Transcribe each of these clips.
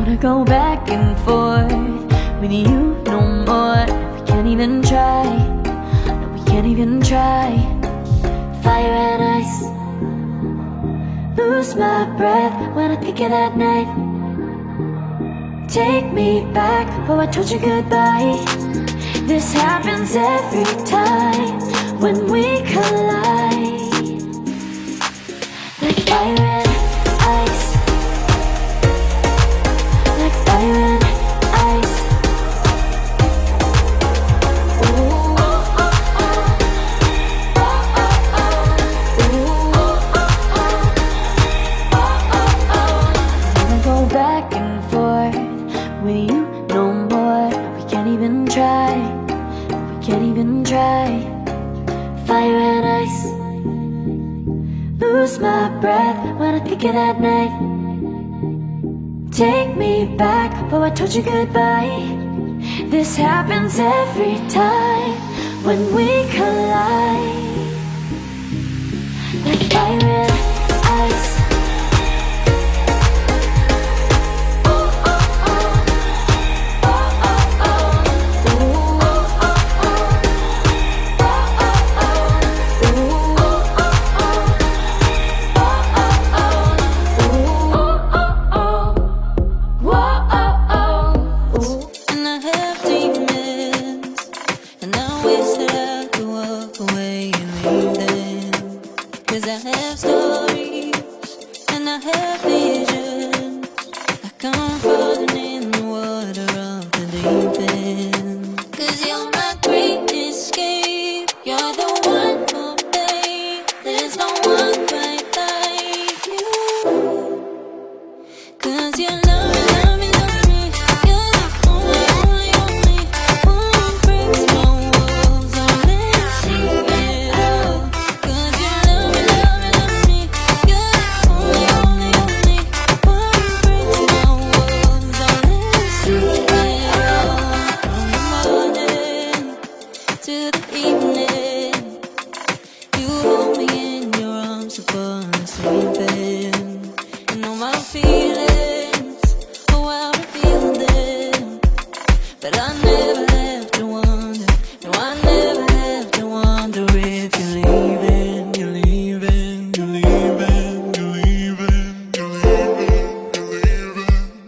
wanna go back and forth with you no more. We can't even try, no, we can't even try. Fire and ice, lose my breath when I think of that night. Take me back, oh I told you goodbye. This happens every time when we collide. Like fire and ice, like fire and ice. Ooh, oh, oh, oh. Oh, oh, oh. Ooh, oh, oh, oh. Oh, oh, oh. I wanna go back and forth with you no more. We can't even try, we can't even try. Fire and ice, lose my breath when I think of that night. Take me back, oh I told you goodbye. This happens every time when we collide. Like fire and ice. Cause I have stories and I have visions. I come falling in the water of the deep end. Cause you're my great escape. You're the one for me. There's no one quite like you. Cause you love me, love me, love me. You're the only, only, only one breaks my walls. I'll let see it all. Cause you love me, love me, love me. You're the only, only, only one breaks my walls. I'll let see it all. From the morning to the evening, you hold me in your arms to fall asleep. And all my feelings, oh I feel them. But I never have to wonder, no I never have to wonder if you're leaving, you're leaving, you're leaving, you're leaving, you're leaving, you're leaving,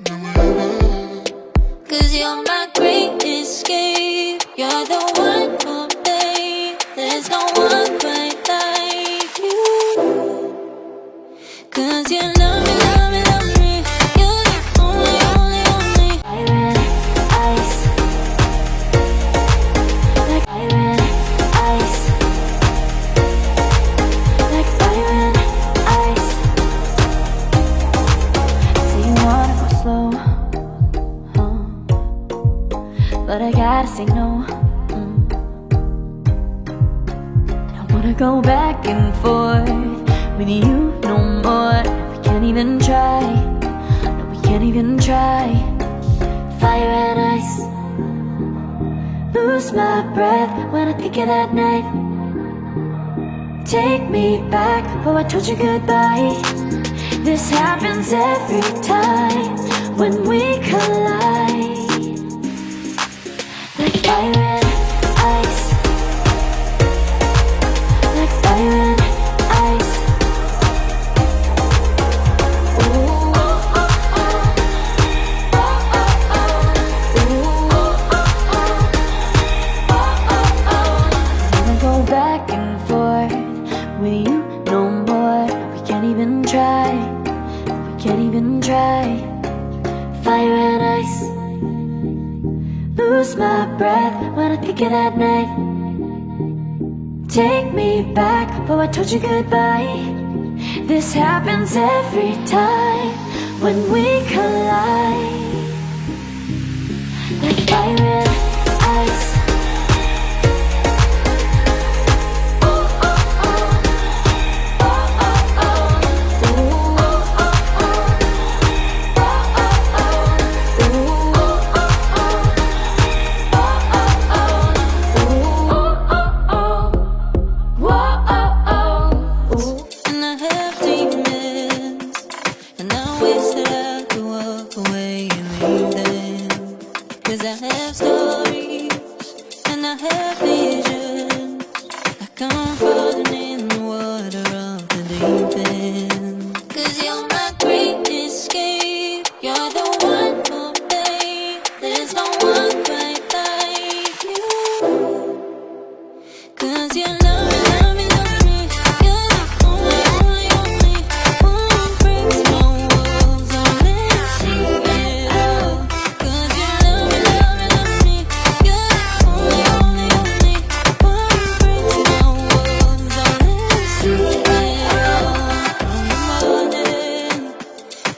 you're leaving. Cause you're my great escape. You're the one for me. There's no one quite like you. Cause you love me, love me, love me. You're the only, only, only. Fire and ice, like fire and ice, like fire and ice. Say you wanna go slow, but I gotta say no. I don't wanna go back and forth with you no more. We can't even try, no we can't even try. Fire and ice, lose my breath when I think of that night. Take me back, oh I told you goodbye. This happens every time when we collide. Like fire and ice, like fire and ice. Ooh, oh, oh, oh. Oh, oh, oh. Ooh, oh, oh, oh. Oh, oh, oh. I wanna go back and forth with you no more. We can't even try, we can't even try. Fire and ice, lose my breath when I think of that night. Take me back, oh I told you goodbye. This happens every time when we collide. Like fire and ice. Oh, oh, oh. Oh, oh, oh. Ooh, oh, oh, oh. Oh, oh, oh. Ooh, oh, oh, oh. Oh, oh, oh. Ooh, oh, oh, oh. Whoa, oh, oh. Ooh. And I have demons, and I wish that I could walk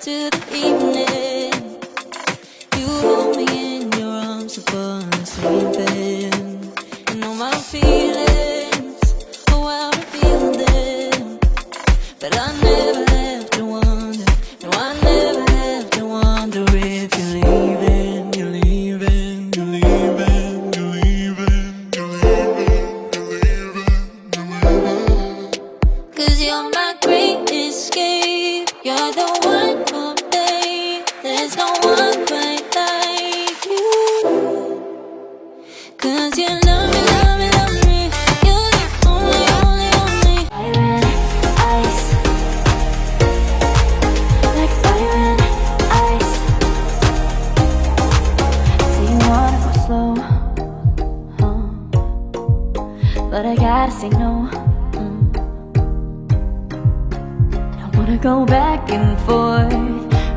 to the evening. You hold me in your arms upon sleeping. And know my feelings, oh how to feel them. But I never have to wonder, no I never have to wonder if you're leaving, you're leaving, you're leaving, you're leaving, you're leaving, you're leaving. 'Cause you're my great escape, you're the one for me. There's no one quite like you. 'Cause you love me, love me, love me. You're the only, only, only. Fire and ice, like fire and ice. Say you wanna go slow, but I gotta say no. Don't wanna go back and forth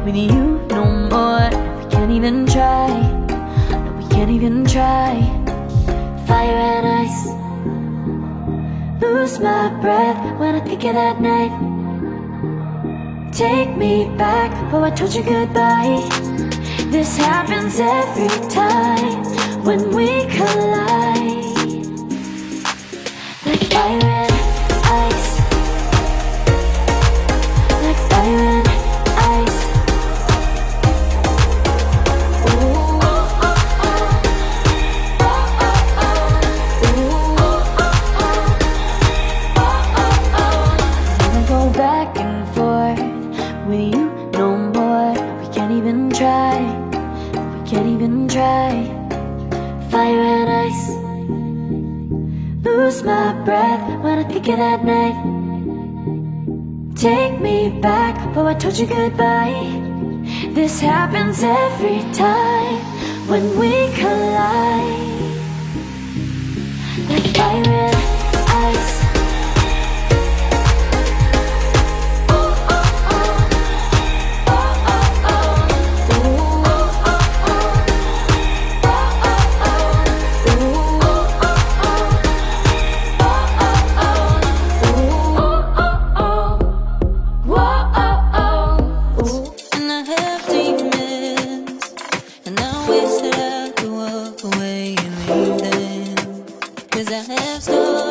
with you no more. We can't even try, no we can't even try. Fire and ice, lose my breath when I think of that night. Take me back before I told you goodbye. This happens every time when we collide. Like fire and ice, like fire and ice. Ooh, oh, oh, oh. Oh, oh, oh. Ooh, oh, oh, oh. Never go back and forth with you no more. We can't even try, we can't even try. Fire and ice, lose my breath when I think of that night. Take me back before I told you goodbye. This happens every time when we collide. Like fire and ice. Oh, oh, oh. Oh, oh, oh. Ooh, oh, oh, oh. Oh, oh, oh. Ooh, oh, oh, oh. Ooh, oh, oh, oh. Whoa, oh, oh. Ooh. And I have demons, and I wish that I could walk away and leave them. 'Cause I have stories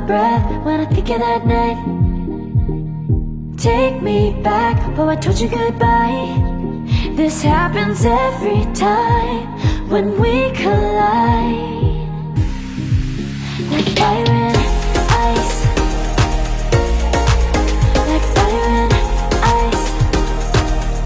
breath when I think of that night. Take me back before I told you goodbye. This happens every time when we collide.